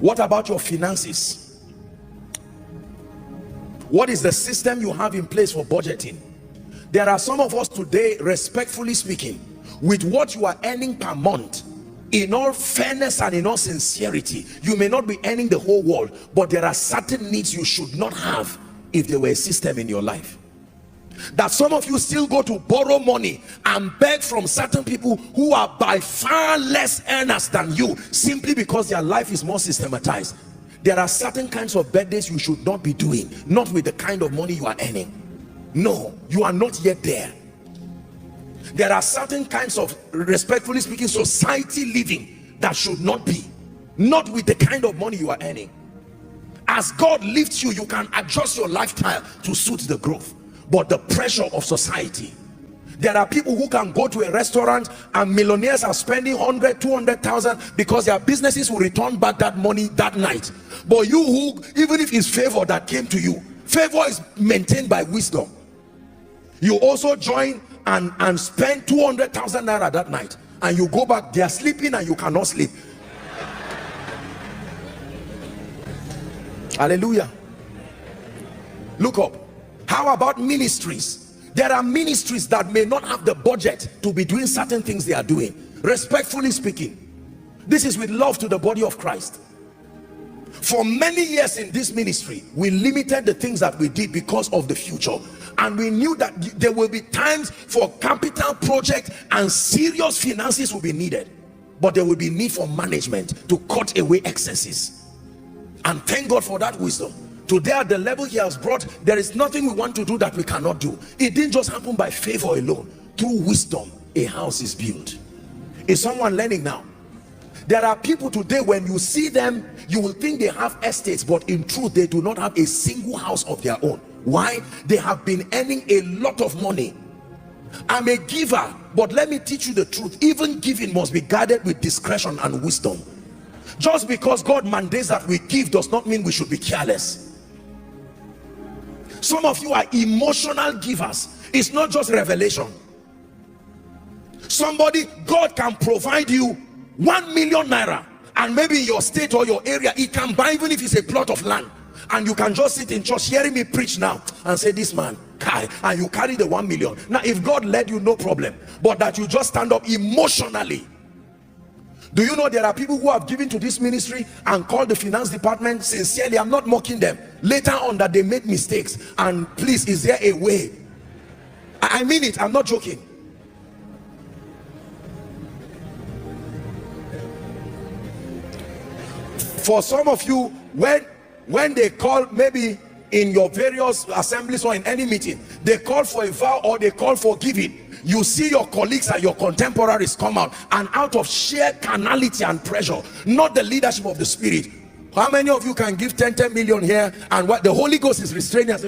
What about your finances? What is the system you have in place for budgeting? There are some of us today, respectfully speaking, with what you are earning per month, in all fairness and in all sincerity, you may not be earning the whole world, but there are certain needs you should not have if there were a system in your life. That some of you still go to borrow money and beg from certain people who are by far less earners than you, simply because their life is more systematized. There are certain kinds of birthdays you should not be doing, not with the kind of money you are earning. No, you are not yet there. There are certain kinds of, respectfully speaking, society living that should not be, not with the kind of money you are earning. As God lifts you, you can adjust your lifestyle to suit the growth, but the pressure of society. There are people who can go to a restaurant and millionaires are spending 100, 200,000 because their businesses will return back that money that night. But you, who, even if it's favor that came to you, favor is maintained by wisdom. You also join and spend 200,000 naira that night, and you go back, they are sleeping and you cannot sleep. Hallelujah. Look up. How about ministries? There are ministries that may not have the budget to be doing certain things they are doing. Respectfully speaking, this is with love to the body of Christ. For many years in this ministry, we limited the things that we did because of the future, and we knew that there will be times for capital projects and serious finances will be needed, but there will be need for management to cut away excesses. And thank God for that wisdom. Today, at the level he has brought, there is nothing we want to do that we cannot do. It didn't just happen by favor alone. Through wisdom, a house is built. Is someone learning now? There are people today, when you see them, you will think they have estates, but in truth they do not have a single house of their own. Why? They have been earning a lot of money. I'm a giver, but let me teach you the truth. Even giving must be guided with discretion and wisdom. Just because God mandates that we give does not mean we should be careless. Some of you are emotional givers. It's not just revelation. Somebody, God can provide you 1 million naira, and maybe in your state or your area, it can buy, even if it's a plot of land, and you can just sit in church hearing me preach now and say, this man, Kai, and you carry the 1 million. Now, if God led you, no problem, but that you just stand up emotionally. Do you know there are people who have given to this ministry and called the finance department? Sincerely, I'm not mocking them. Later on, that they made mistakes, and please, is there a way? I mean it, I'm not joking. For some of you, when they call, maybe in your various assemblies or in any meeting, they call for a vow or they call for giving, you see your colleagues and your contemporaries come out, and out of sheer carnality and pressure, not the leadership of the spirit. How many of you can give 10 million here, and what the Holy Ghost is restraining us?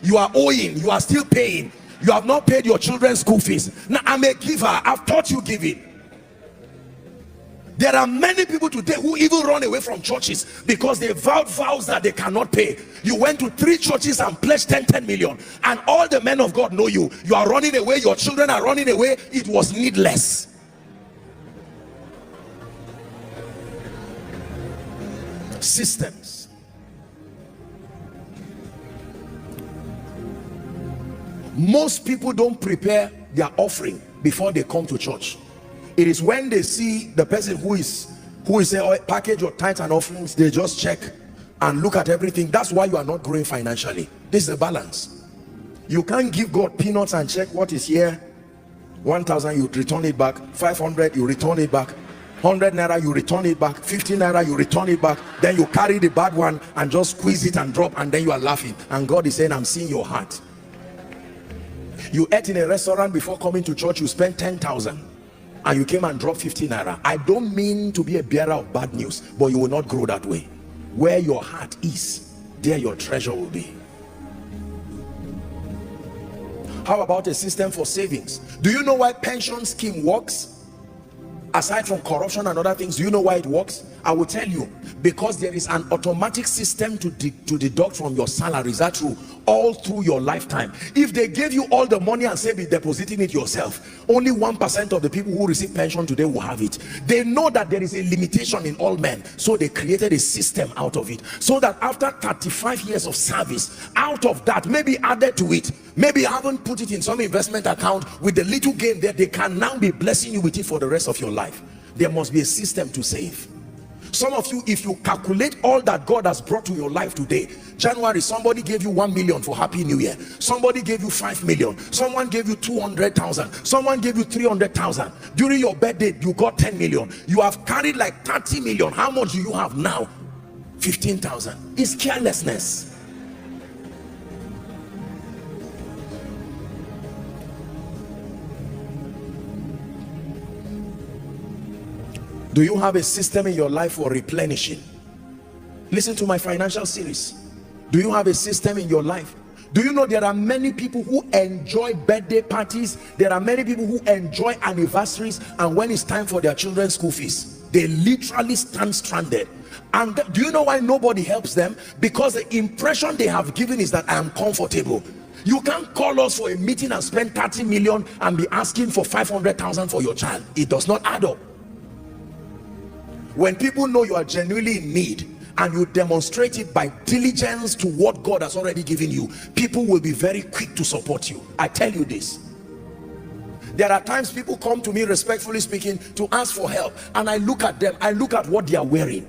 You are owing, you are still paying, you have not paid your children's school fees. Now, I'm a giver, I've taught you giving. There are many people today who even run away from churches because they vowed vows that they cannot pay. You went to 3 churches and pledged 10 million, and all the men of God know you. You are running away, your children are running away. It was needless. Systems. Most people don't prepare their offering before they come to church. It is when they see the person who is a package or tithes and offerings, they just check and look at everything. That's why you are not growing financially. This is a balance. You can't give God peanuts and check what is here. 1,000, you return it back. 500, you return it back. 100 naira, you return it back. 50 naira, you return it back. Then you carry the bad one and just squeeze it and drop, and then you are laughing. And God is saying, I'm seeing your heart. You ate in a restaurant before coming to church, you spent 10,000. And you came and dropped 50 naira. I don't mean to be a bearer of bad news, but you will not grow that way. Where your heart is, there your treasure will be. How about a system for savings? Do you know why pension scheme works? Aside from corruption and other things, do you know why it works? I will tell you, because there is an automatic system to deduct from your salary. Is that true? All through your lifetime. If they gave you all the money and say be depositing it yourself, only 1% of the people who receive pension today will have it. They know that there is a limitation in all men, so they created a system out of it, so that after 35 years of service, out of that, maybe added to it, maybe you haven't put it in some investment account, with the little gain there, they can now be blessing you with it for the rest of your life. There must be a system to save. Some of you, if you calculate all that God has brought to your life today, January, somebody gave you 1 million for Happy New Year, somebody gave you 5 million, someone gave you 200,000, someone gave you 300,000. During your birthday you got 10 million. You have carried like 30 million. How much do you have now? 15,000. It's carelessness. Do you have a system in your life for replenishing? Listen to my financial series. Do you have a system in your life? Do you know there are many people who enjoy birthday parties? There are many people who enjoy anniversaries, and when it's time for their children's school fees, they literally stand stranded. And do you know why nobody helps them? Because the impression they have given is that I am comfortable. You can't call us for a meeting and spend 30 million and be asking for 500,000 for your child. It does not add up. When people know you are genuinely in need and you demonstrate it by diligence to what God has already given you, people will be very quick to support you. I tell you this. There are times people come to me, respectfully speaking, to ask for help, and I look at them, I look at what they are wearing.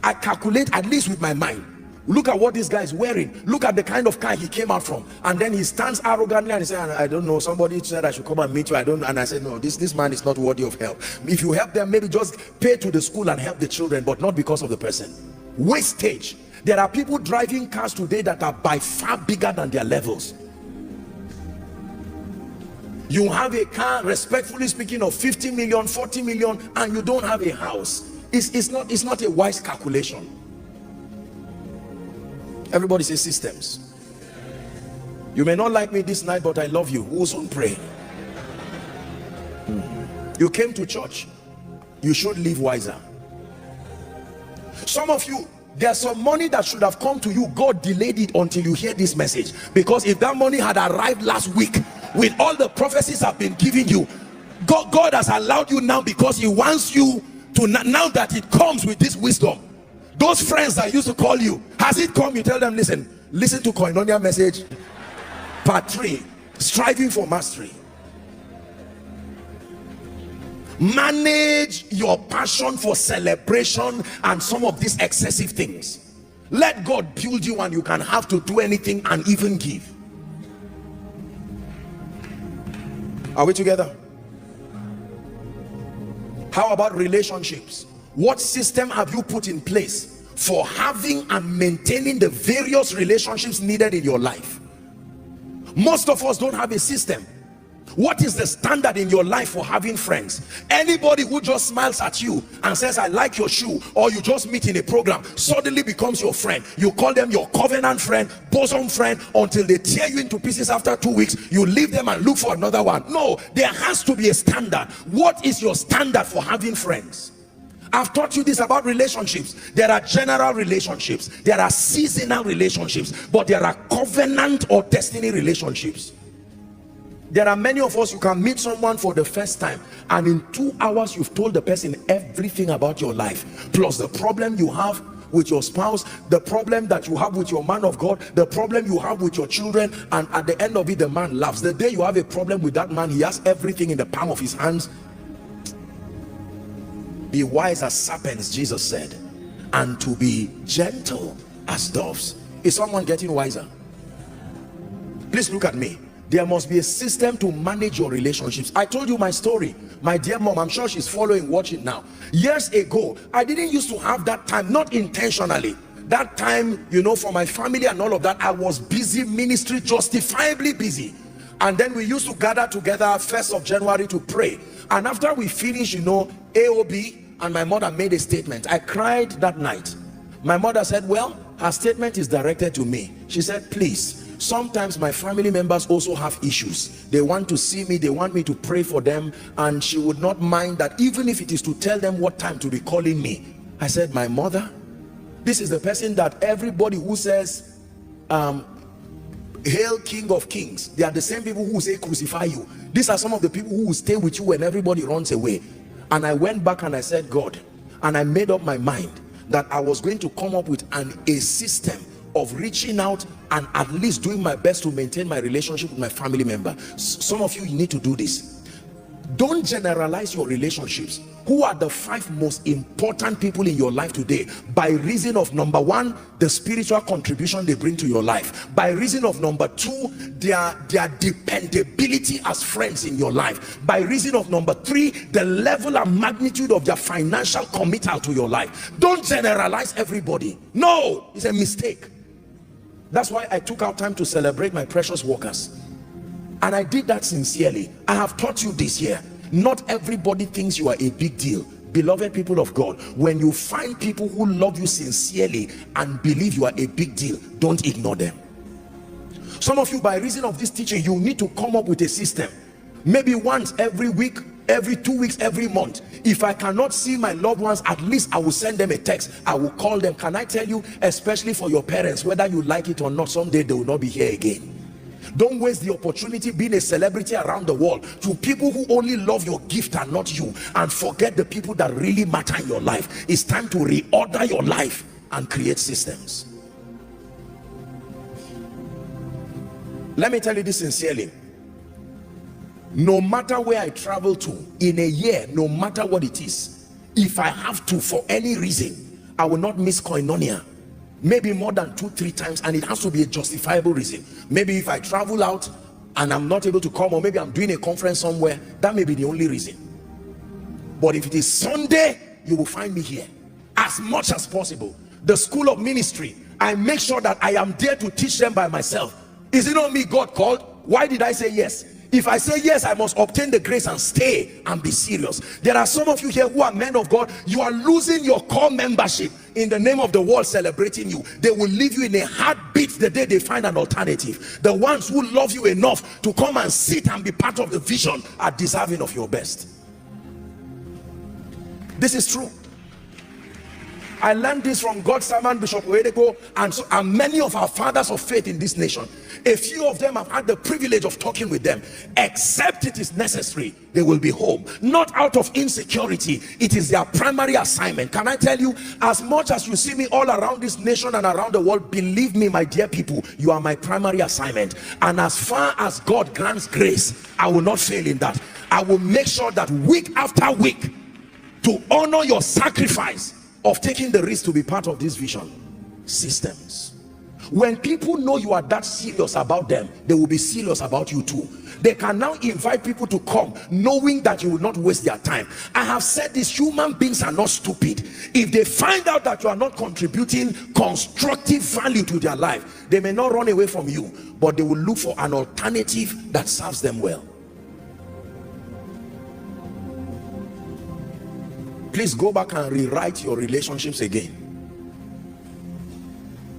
I calculate, at least with my mind, look at what this guy is wearing, look at the kind of car he came out from, and then he stands arrogantly and he says, I don't know, somebody said I should come and meet you, I don't know. And I said, no, this man is not worthy of help. If you help them, maybe just pay to the school and help the children, but not because of the person. Wastage. There are people driving cars today that are by far bigger than their levels. You have a car, respectfully speaking, of 50 million, 40 million, and you don't have a house. It's not a wise calculation. Everybody say systems. You may not like me this night, but I love you. Who's on pray? You came to church, you should live wiser. Some of you, there's some money that should have come to you. God delayed it until you hear this message, because if that money had arrived last week with all the prophecies I've been giving you, God has allowed you now because he wants you to, now that it comes with this wisdom. Those friends that used to call you, has it come? You tell them, listen to Koinonia message part 3, striving for mastery. Manage your passion for celebration and some of these excessive things. Let God build you, and you can have to do anything and even give. Are we together? How about relationships? What system have you put in place for having and maintaining the various relationships needed in your life? Most of us don't have a system. What is the standard in your life for having friends? Anybody who just smiles at you and says I like your shoe, or you just meet in a program, suddenly becomes your friend. You call them your covenant friend, bosom friend, until they tear you into pieces after 2 weeks. You leave them and look for another one. No, there has to be a standard. What is your standard for having friends? I've taught you this about relationships. There are general relationships, there are seasonal relationships, but there are covenant or destiny relationships. There are many of us, you can meet someone for the first time, and in 2 hours you've told the person everything about your life, plus the problem you have with your spouse, the problem that you have with your man of God, the problem you have with your children, and at the end of it the man laughs. The day you have a problem with that man, he has everything in the palm of his hands. Be wise as serpents, Jesus said, and to be gentle as doves. Is someone getting wiser? Please look at me. There must be a system to manage your relationships. I told you my story. My dear mom, I'm sure she's following, watching now. Years ago, I didn't used to have that time, not intentionally. That time, you know, for my family and all of that, I was busy ministry, justifiably busy. And then we used to gather together 1st of January to pray. And after we finished, you know, AOB, and my mother made a statement. I cried that night. My mother said, well, her statement is directed to me. She said, please, sometimes my family members also have issues. They want to see me, they want me to pray for them, and she would not mind that, even if it is to tell them what time to be calling me. I said, my mother, this is the person that everybody who says hail King of Kings, they are the same people who say crucify you. These are some of the people who will stay with you when everybody runs away. And I went back and I said, God, and I made up my mind that I was going to come up with a system of reaching out and at least doing my best to maintain my relationship with my family member. Some of you need to do this. Don't generalize your relationships. Who are the 5 most important people in your life today? By reason of number 1, the spiritual contribution they bring to your life. By reason of number 2, their dependability as friends in your life. By reason of number 3, the level and magnitude of their financial committal to your life. Don't generalize everybody. No, it's a mistake. That's why I took out time to celebrate my precious workers. And I did that sincerely. I have taught you this year. Not everybody thinks you are a big deal. Beloved people of God, when you find people who love you sincerely and believe you are a big deal, don't ignore them. Some of you, by reason of this teaching, you need to come up with a system. Maybe once every week, every 2 weeks, every month. If I cannot see my loved ones, at least I will send them a text. I will call them. Can I tell you, especially for your parents, whether you like it or not, someday they will not be here again. Don't waste the opportunity being a celebrity around the world to people who only love your gift and not you, and forget the people that really matter in your life. It's time to reorder your life and create systems. Let me tell you this sincerely. No matter where I travel to in a year, no matter what it is, if I have to, for any reason, I will not miss koinonia. Maybe more than 2-3 times, and it has to be a justifiable reason. Maybe if I travel out and I'm not able to come, or maybe I'm doing a conference somewhere, that may be the only reason. But if it is Sunday, you will find me here as much as possible. The school of ministry, I make sure that I am there to teach them by myself. Is it not me God called? Why did I say yes? If I say yes, I must obtain the grace and stay and be serious. There are some of you here who are men of God. You are losing your core membership in the name of the world celebrating you. They will leave you in a heartbeat the day they find an alternative. The ones who love you enough to come and sit and be part of the vision are deserving of your best. This is true. I learned this from God's servant Bishop Oedeko, and many of our fathers of faith in this nation. A few of them have had the privilege of talking with them. Except it is necessary, they will be home. Not out of insecurity. It is their primary assignment. Can I tell you, as much as you see me all around this nation and around the world, believe me, my dear people, you are my primary assignment. And as far as God grants grace, I will not fail in that. I will make sure that week after week, to honor your sacrifice of taking the risk to be part of this vision. Systems. When people know you are that serious about them, they will be serious about you too. They can now invite people to come knowing that you will not waste their time. I have said this, human beings are not stupid. If they find out that you are not contributing constructive value to their life, they may not run away from you, but they will look for an alternative that serves them well. Please go back and rewrite your relationships again.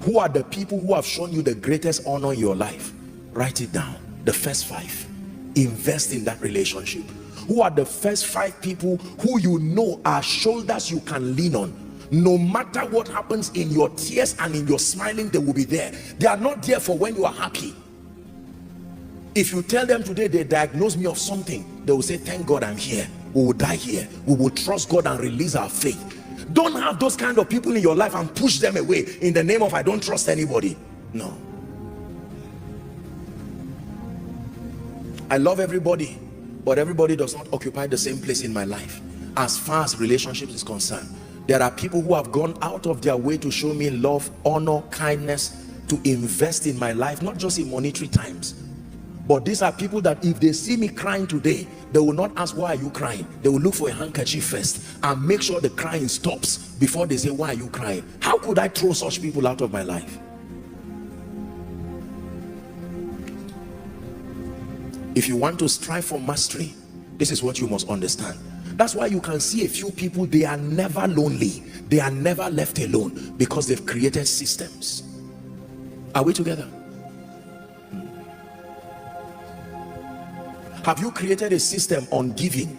Who are the people who have shown you the greatest honor in your life? Write it down. The first 5. Invest in that relationship. Who are the first 5 people who you know are shoulders you can lean on? No matter what happens in your tears and in your smiling, they will be there. They are not there for when you are happy. If you tell them today they diagnose me of something, they will say, thank God I'm here. We will die here. We will trust God and release our faith. Don't have those kind of people in your life and push them away in the name of I don't trust anybody. No. I love everybody, but everybody does not occupy the same place in my life. As far as relationships is concerned, there are people who have gone out of their way to show me love, honor, kindness, to invest in my life, not just in monetary times. But these are people that if they see me crying today, they will not ask, why are you crying? They will look for a handkerchief first and make sure the crying stops before they say, why are you crying? How could I throw such people out of my life? If you want to strive for mastery, this is what you must understand. That's why you can see a few people, they are never lonely. They are never left alone because they've created systems. Are we together? Have you created a system on giving?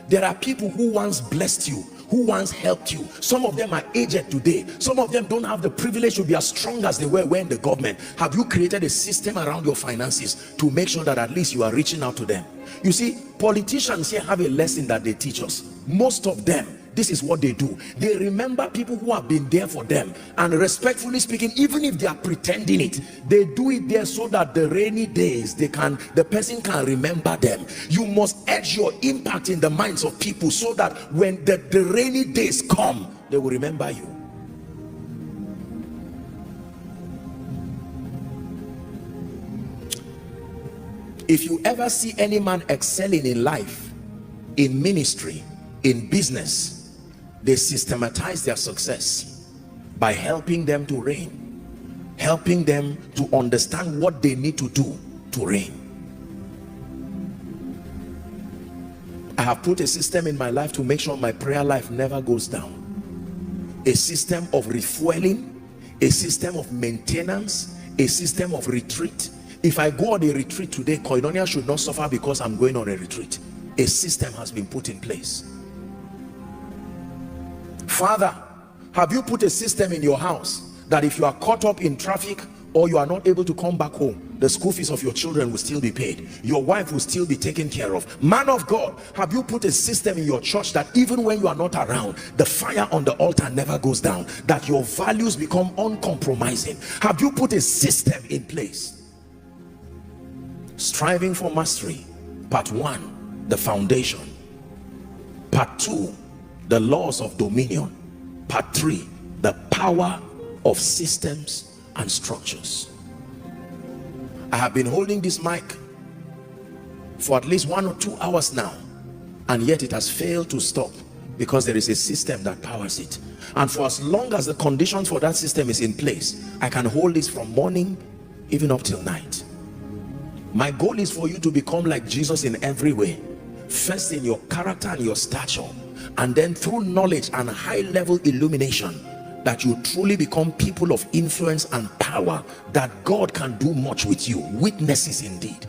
There are people who once blessed you, who once helped you. Some of them are aged today. Some of them don't have the privilege to be as strong as they were when the government. Have you created a system around your finances to make sure that at least you are reaching out to them? You see, politicians here have a lesson that they teach us. Most of them, this is what they do. They remember people who have been there for them, and respectfully speaking, even if they are pretending it, they do it there so that the rainy days, the person can remember them. You must edge your impact in the minds of people so that when the rainy days come, they will remember you. If you ever see any man excelling in life, in ministry, in business, they systematize their success by helping them to reign, helping them to understand what they need to do to reign. I have put a system in my life to make sure my prayer life never goes down. A system of refueling, a system of maintenance, a system of retreat. If I go on a retreat today, Koinonia should not suffer because I'm going on a retreat. A system has been put in place. Father, have you put a system in your house that if you are caught up in traffic or you are not able to come back home, the school fees of your children will still be paid, your wife will still be taken care of? Man of God, have you put a system in your church that even when you are not around, the fire on the altar never goes down, that your values become uncompromising? Have you put a system in place? Striving for mastery, part 1, the foundation. Part 2, the laws of dominion. Part 3, the power of systems and structures. I have been holding this mic for at least 1 or 2 hours now, and yet it has failed to stop because there is a system that powers it. And for as long as the conditions for that system is in place, I can hold this from morning even up till night. My goal is for you to become like Jesus in every way. First in your character and your stature, and then through knowledge and high level illumination, that you truly become people of influence and power, that God can do much with you. Witnesses indeed.